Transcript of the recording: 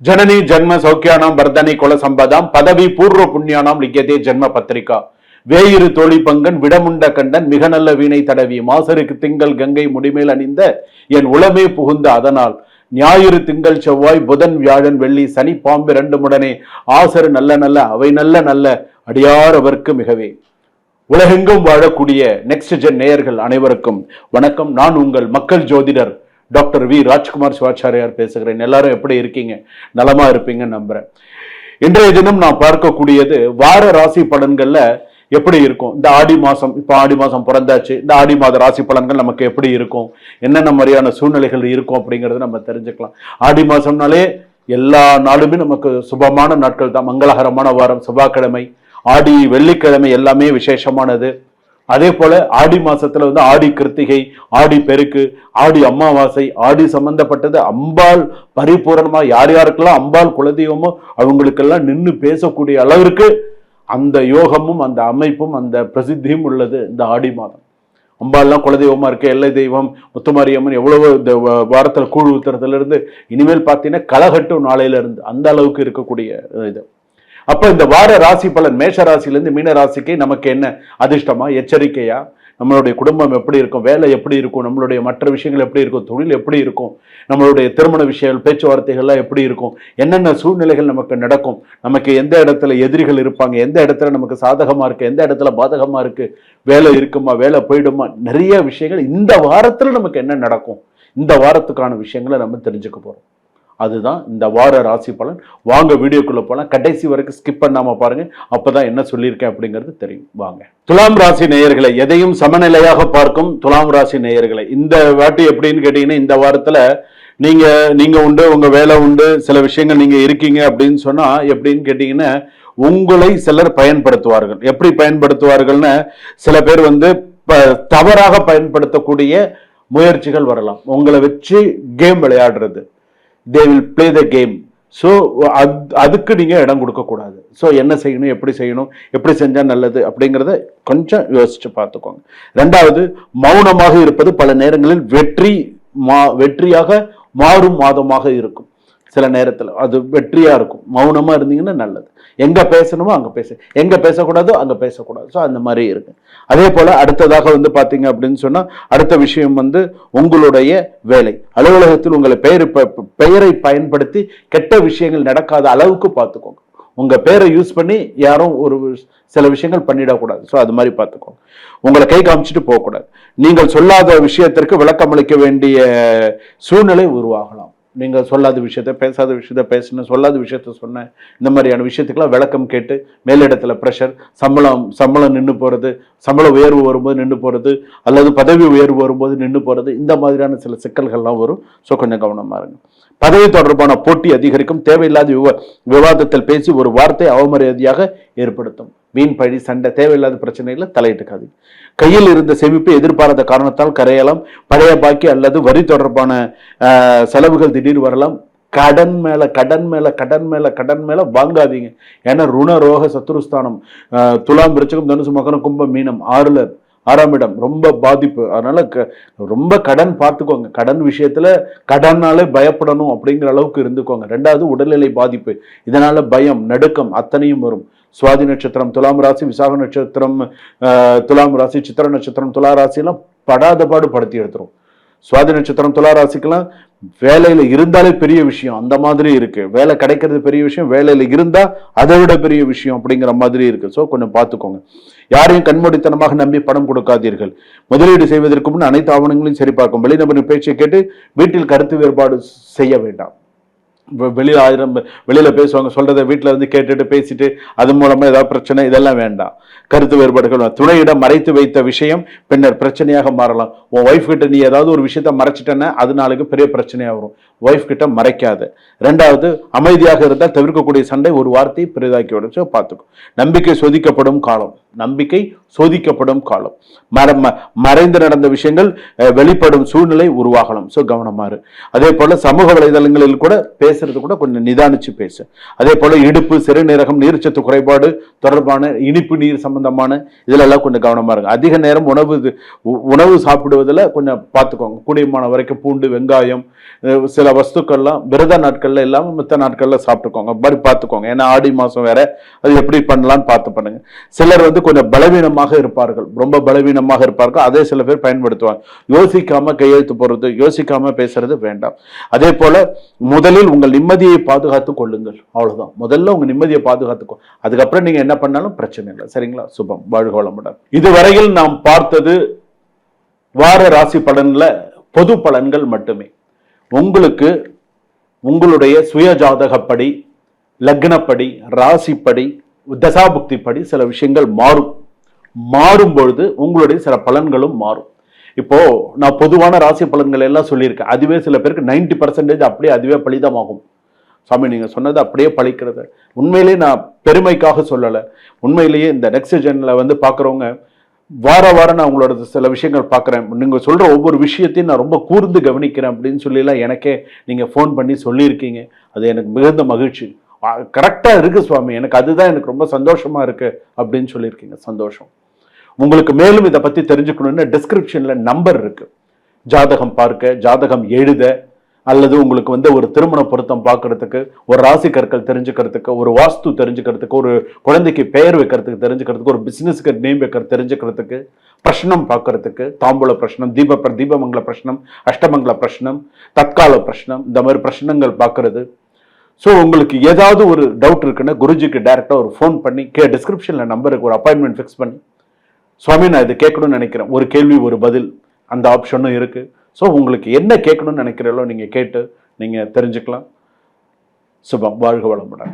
जननी जन्म सौख्यानां वर्धने कुल संपदां पदवी पूर्व पुण्यानां लिख्यते जन्म पत्रिका வேயிறு தோழி பங்கன் விடமுண்ட கண்டன் மிக நல்ல வீணை தடவி மாசருக்கு திங்கள் கங்கை முடிமேல் அணிந்த என் உளமே புகுந்த அதனால் ஞாயிறு திங்கள் செவ்வாய் புதன் வியாழன் வெள்ளி சனி பாம்பு இரண்டு முடனே ஆசரு நல்ல நல்ல அவை நல்ல நல்ல அடியார் அவருக்கு மிகவே. உலகெங்கும் வாழக்கூடிய நெக்ஸ்ட் ஜென் நேயர்கள் அனைவருக்கும் வணக்கம். நான் உங்கள் மக்கள் ஜோதிடர் டாக்டர் வி ராஜ்குமார் சிவாச்சாரியார் பேசுகிறேன். எல்லாரும் எப்படி இருக்கீங்க? நலமா இருப்பீங்கன்னு நம்புறேன். இன்றைய தினம் நான் பார்க்கக்கூடியது வார ராசி பலன்கள்ல எப்படி இருக்கும். இந்த ஆடி மாசம், இப்ப ஆடி மாசம் பிறந்தாச்சு, இந்த ஆடி மாத ராசி பலன்கள் நமக்கு எப்படி இருக்கும், என்னென்ன மாதிரியான சூழ்நிலைகள் இருக்கும் அப்படிங்கறத நம்ம தெரிஞ்சுக்கலாம். ஆடி மாசம்னாலே எல்லா நாளுமே நமக்கு சுபமான நாட்கள் தான். மங்களகரமான வாரம், செவ்வாய்க்கிழமை, ஆடி வெள்ளிக்கிழமை எல்லாமே விசேஷமானது. அதே போல ஆடி மாசத்துல ஆடி கிருத்திகை, ஆடி பெருக்கு, ஆடி அமாவாசை, ஆடி சம்பந்தப்பட்டது அம்பாள் பரிபூரணமா யார் யாருக்கெல்லாம் அம்பாள் குலதெய்வமோ அவங்களுக்கெல்லாம் நின்று பேசக்கூடிய அளவிற்கு அந்த யோகமும் அந்த அமைப்பும் அந்த பிரசித்தியும் உள்ளது இந்த ஆடி மாதம். அம்பாள்லாம் குலதெய்வமா இருக்கு, எல்லை தெய்வம் முத்துமாரியம்மன் எவ்வளவு இந்த வாரத்துல கூழ் ஊத்துறதுல இருந்து இனிமேல் பார்த்தீங்கன்னா களகட்டும் நாளையில இருந்து அந்த அளவுக்கு இருக்கக்கூடிய இது. அப்ப இந்த வார ராசி பலன் மேஷ ராசியிலிருந்து மீன ராசிக்கு நமக்கு என்ன அதிர்ஷ்டமா, எச்சரிக்கையா, நம்மளுடைய குடும்பம் எப்படி இருக்கும், வேலை எப்படி இருக்கும், நம்மளுடைய மற்ற விஷயங்கள் எப்படி இருக்கும், தொழில் எப்படி இருக்கும், நம்மளுடைய திருமண விஷயங்கள் பேச்சுவார்த்தைகள்லாம் எப்படி இருக்கும், என்னென்ன சூழ்நிலைகள் நமக்கு நடக்கும், நமக்கு எந்த இடத்துல எதிரிகள் இருப்பாங்க, எந்த இடத்துல நமக்கு சாதகமா இருக்கு, எந்த இடத்துல பாதகமா இருக்கு, வேலை இருக்குமா, வேலை போயிடுமா, நிறைய விஷயங்கள் இந்த வாரத்துல நமக்கு என்ன நடக்கும், இந்த வாரத்துக்கான விஷயங்களை நம்ம தெரிஞ்சுக்க போறோம். அதுதான் இந்த வார ராசி பலன். வாங்க வீடியோக்குள்ள போலாம். கடைசி வரைக்கும் ஸ்கிப் பண்ணாம பாருங்க, அப்பதான் என்ன சொல்லியிருக்கேன் அப்படிங்கிறது தெரியும். வாங்க. துலாம் ராசி நேயர்களை, எதையும் சமநிலையாக பார்க்கும் துலாம் ராசி நேயர்களை, இந்த வாட்டி எப்படின்னு கேட்டீங்கன்னா, இந்த வாரத்துல நீங்க உண்டு, உங்க வேலை உண்டு, சில விஷயங்கள் நீங்க இருக்கீங்க அப்படின்னு சொன்னா எப்படின்னு கேட்டீங்கன்னா, உங்களை சிலர் பயன்படுத்துவார்கள். எப்படி பயன்படுத்துவார்கள்னு, சில பேர் தவறாக பயன்படுத்தக்கூடிய முயற்சிகள் வரலாம். உங்களை வச்சு கேம் விளையாடுறது, they will play the game. So அதுக்கு நீங்க இடம் கொடுக்க கூடாது. ஸோ என்ன செய்யணும், எப்படி செய்யணும், எப்படி செஞ்சா நல்லது அப்படிங்கிறத கொஞ்சம் யோசிச்சு பார்த்துக்கோங்க. ரெண்டாவது, மௌனமாக இருப்பது பல நேரங்களில் வெற்றியாக மாறும் மாதமாக இருக்கும். சில நேரத்தில் அது வெற்றியா இருக்கும். மௌனமா இருந்தீங்கன்னா நல்லது. எங்க பேசணுமோ அங்க பேச, எங்க பேசக்கூடாதோ அங்க பேசக்கூடாது. ஸோ அந்த மாதிரி இருக்கு. அதே போல அடுத்ததாக பாத்தீங்க அப்படின்னு சொன்னா, அடுத்த விஷயம் உங்களுடைய வேலை அலுவலகத்தில் உங்களை பெயரை பயன்படுத்தி கெட்ட விஷயங்கள் நடக்காத அளவுக்கு பார்த்துக்கோங்க. உங்க பேரை யூஸ் பண்ணி யாரும் ஒரு சில விஷயங்கள் பண்ணிடக்கூடாது. ஸோ அது மாதிரி பார்த்துக்கோங்க. உங்களை கை காமிச்சிட்டு போகக்கூடாது. நீங்கள் சொல்லாத விஷயத்திற்கு விளக்கம் அளிக்க வேண்டிய சூழ்நிலை உருவாகலாம். நீங்க சொல்லாத விஷயத்த, பேசாத விஷயத்த பேசணும், சொல்லாத விஷயத்த சொன்னேன், இந்த மாதிரியான விஷயத்துக்கெல்லாம் விளக்கம் கேட்டு மேலிடத்துல ப்ரெஷர், சம்பளம் நின்று போறது, சம்பள உயர்வு வரும்போது நின்று போறது, அல்லது பதவி உயர்வு வரும்போது நின்று போறது, இந்த மாதிரியான சில சிக்கல்கள்லாம் வரும். ஸோ கொஞ்சம் கவனமா இருங்க. பதவி தொடர்பான போட்டி அதிகரிக்கும். தேவையில்லாத விவாதத்தில் பேசி ஒரு வார்த்தை அவமரியாதையாக ஏற்படுத்தும். வீண் பழி, சண்டை, தேவையில்லாத பிரச்சனைகளை தலையிட்டுக்காது. கையில் இருந்த சேமிப்பு எதிர்பாராத காரணத்தால் கரையலாம். பழைய பாக்கி அல்லது வரி தொடர்பான செலவுகள் திடீர் வரலாம். கடன் மேல வாங்காதீங்க. ஏன்னா ருண ரோக சத்துருஸ்தானம் துலாம், விருச்சிகம், தனுசு, மகரம், கும்பம், மீனம் 6ஆம் இடம் ரொம்ப பாதிப்பு. அதனால ரொம்ப கடன் பார்த்துக்கோங்க. கடன் விஷயத்துல கடனாலே பயப்படணும் அப்படிங்கிற அளவுக்கு இருந்துக்கோங்க. ரெண்டாவது, உடல்நிலை பாதிப்பு, இதனால பயம், நடுக்கம் அத்தனையும் வரும். சுவாதி நட்சத்திரம் துலாம் ராசி, விசாக நட்சத்திரம் துலாம் ராசி, சித்திர நட்சத்திரம் துலா ராசி எல்லாம் படாத பாடு படுத்தி எடுத்துரும். சுவாதி நட்சத்திரம் துலா ராசிக்கெல்லாம் வேலையில இருந்தாலே பெரிய விஷயம், அந்த மாதிரி இருக்கு. வேலை கிடைக்கிறது பெரிய விஷயம், வேலையில இருந்தா அதை விட பெரிய விஷயம் அப்படிங்கிற மாதிரி இருக்கு. ஸோ கொஞ்சம் பார்த்துக்கோங்க. யாரையும் கண்மூடித்தனமாக நம்பி பணம் கொடுக்காதீர்கள். முதலீடு செய்வதற்கு முன் அனைத்து ஆவணங்களையும் சரிபார்க்கும். வெளிநபரின் பேச்சை கேட்டு வீட்டில் கருத்து வேறுபாடு செய்ய வேண்டாம். வெளியில பேசுவாங்க, சொல்றதை வீட்டுல கேட்டுட்டு பேசிட்டு அது மூலமா ஏதாவது பிரச்சனை, இதெல்லாம் வேண்டாம். கருத்து வேறுபாடுகள், துணையிடம் மறைத்து வைத்த விஷயம் பின்னர் பிரச்சனையாக மாறலாம். உன் ஒய்ஃப் கிட்ட நீ ஏதாவது ஒரு விஷயத்த மறைச்சிட்டேன்னா அது நாளைக்கு பெரிய பிரச்சனையா வரும். ஒய்ஃப் கிட்ட மறைக்காத. ரெண்டாவது, அமைதியாக இருந்தால் தவிர்க்கக்கூடிய சண்டை ஒரு வார்த்தையை பெரிதாக்கி விடும். பார்த்துக்கும். நம்பிக்கை சோதிக்கப்படும் காலம். மறைந்து நடந்த விஷயங்கள் வெளிப்படும் சூழ்நிலை உருவாகலாம். ஸோ கவனமாறு. அதே போல சமூக வலைதளங்களில் கூட பேச பேசுறது கூட கொஞ்சம் நிதானிச்சு பேசு. அதே போல இடுப்பு, சிறுநீரகம், நீர்ச்சத்து குறைபாடு தொடர்பான இனிப்பு நீர் சம்பந்தமான இதுல எல்லாம் கொஞ்சம் கவனமா இருங்க. அதிக நேரம் உணவு சாப்பிடுவதில் கொஞ்சம் பார்த்துக்கோங்க. கூடியமான வரைக்கும் பூண்டு, வெங்காயம், சில வஸ்துக்கள்லாம் விரத நாட்கள்ல இல்லாம மித்த நாட்கள்ல சாப்பிட்டுக்கோங்க. மாதிரி பார்த்துக்கோங்க. ஏன்னா ஆடி மாசம் வேற, அது எப்படி பண்ணலாம்னு பார்த்து பண்ணுங்க. சிலர் கொஞ்சம் பலவீனமாக இருப்பார்கள், ரொம்ப பலவீனமாக இருப்பார்கள். அதே சில பேர் பயன்படுத்துவாங்க. யோசிக்காம கையெழுத்து போடுறது, யோசிக்காம பேசுறது வேண்டாம். அதே போல முதலில் உங்கள் நிம்மதியை பாதுகாத்துக் கொள்ளுங்கள். அவ்வளவுதான். முதல்ல உங்க நிம்மதியை பாதுகாத்துக்கோ, அதுக்கப்புறம் நீங்க என்ன பண்ணாலும் பிரச்சனை இல்லை. சரிங்களா? சுபம். வாழ்க வளமுடன். இதுவரையில் நாம் பார்த்தது வார ராசி பலன்ல பொது பலன்கள் மட்டுமே. உங்களுக்கு உங்களுடைய சுய ஜாதகப்படி, லக்னப்படி, ராசிப்படி, தசாபுக்திப்படி சில விஷயங்கள் மாறும் பொழுது உங்களுடைய சில பலன்களும் மாறும். இப்போ நான் பொதுவான ராசி பலன்கள் எல்லாம் சொல்லியிருக்கேன். அதுவே சில பேருக்கு 90% அப்படியே அதுவே பலிதமாகும். சாமி நீங்க சொன்னது அப்படியே பழிக்கிறது. உண்மையிலேயே நான் பெருமைக்காக சொல்லலை. உண்மையிலேயே இந்த நெக்ஸ்ட் ஜென்ல பாக்குறவங்க வாரம் நான் உங்களோட சில விஷயங்கள் பார்க்குறேன், நீங்க சொல்ற ஒவ்வொரு விஷயத்தையும் நான் ரொம்ப கூர்ந்து கவனிக்கிறேன் அப்படின்னு சொல்லிலாம் எனக்கே நீங்க ஃபோன் பண்ணி சொல்லியிருக்கீங்க. அது எனக்கு மிகுந்த மகிழ்ச்சி. கரெக்டா இருக்கு சுவாமி, எனக்கு அதுதான் எனக்கு ரொம்ப சந்தோஷமா இருக்கு அப்படின்னு சொல்லியிருக்கீங்க. சந்தோஷம். உங்களுக்கு மேலும் இதை பத்தி தெரிஞ்சுக்கணும்னு டிஸ்கிரிப்ஷன்ல நம்பர் இருக்கு. ஜாதகம் பார்க்க, ஜாதகம் எழுத, அல்லது உங்களுக்கு ஒரு திருமண பொருத்தம் பார்க்கறதுக்கு, ஒரு ராசி கற்கள் தெரிஞ்சுக்கிறதுக்கு, ஒரு வாஸ்து தெரிஞ்சுக்கிறதுக்கு, ஒரு குழந்தைக்கு பெயர் வைக்கிறதுக்கு தெரிஞ்சுக்கிறதுக்கு, ஒரு பிசினஸ்க்கு நேம் வைக்கிறது தெரிஞ்சுக்கிறதுக்கு, பிரச்சனம் பார்க்கறதுக்கு, தாம்பூல பிரச்சனம், தீபமங்கல பிரச்சனம், அஷ்டமங்கல பிரச்சனம், தற்கால பிரச்சனம், இந்த மாதிரி பிரச்சனங்கள் பார்க்கறது. ஸோ உங்களுக்கு ஏதாவது ஒரு டவுட் இருக்குன்னா குருஜிக்கு டைரக்டா ஒரு ஃபோன் பண்ணி டிஸ்கிரிப்ஷன்ல நம்பருக்கு ஒரு அப்பாயின்மெண்ட் ஃபிக்ஸ் பண்ணி, சுவாமி நான் இது கேட்கணும்னு நினைக்கிறேன், ஒரு கேள்வி ஒரு பதில், அந்த ஆப்ஷனும் இருக்கு. ஸோ உங்களுக்கு என்ன கேட்கணும்னு நினைக்கிறீங்களோ நீங்க கேட்டு நீங்க தெரிஞ்சுக்கலாம். சுபம். வாழ்க வளமுடன்.